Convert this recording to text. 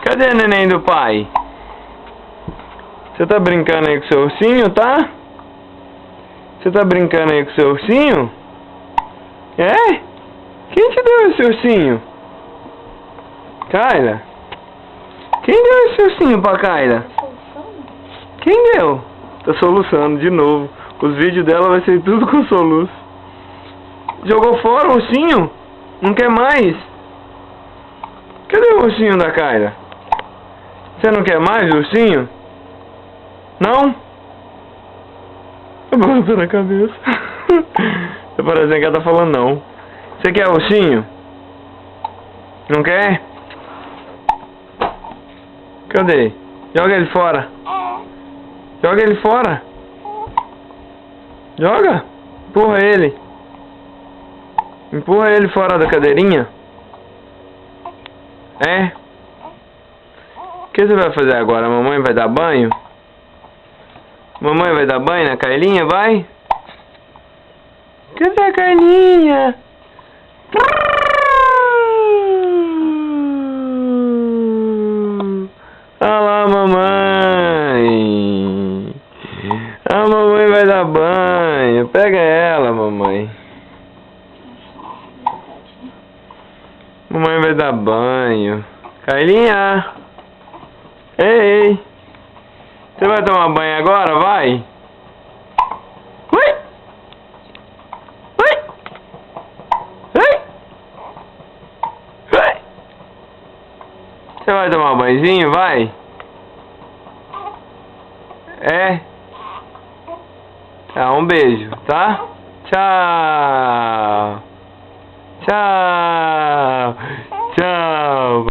Cadê a neném do pai? Você tá brincando aí com seu ursinho, tá? Você tá brincando aí com seu ursinho? É? Quem te deu esse ursinho? Kyla? Quem deu esse ursinho pra Kyla? Quem deu? Tá soluçando de novo. Os vídeos dela vai ser tudo com soluço. Jogou fora o ursinho? Não quer mais? Cadê o ursinho da Kyla? Você não quer mais o ursinho? Não? Eu balançando a cabeça. Tá parecendo que ela tá falando não. Você quer ursinho? Não quer? Cadê? Joga ele fora. Joga ele fora. Joga. Empurra ele. Empurra ele fora da cadeirinha. É? O que você vai fazer agora? Mamãe vai dar banho? Mamãe vai dar banho na Kylinha? Vai? Cadê a Kylinha? Olha lá, mamãe. A mamãe vai dar banho. Pega ela, mamãe. Mamãe vai dar banho. Kylinha. Ei. Você vai tomar banho agora? Vai. Ui. Ui. Ui. Ui. Você vai tomar um banhozinho? Vai. É. Tá, um beijo, tá? Tchau. Tchau. Tchau.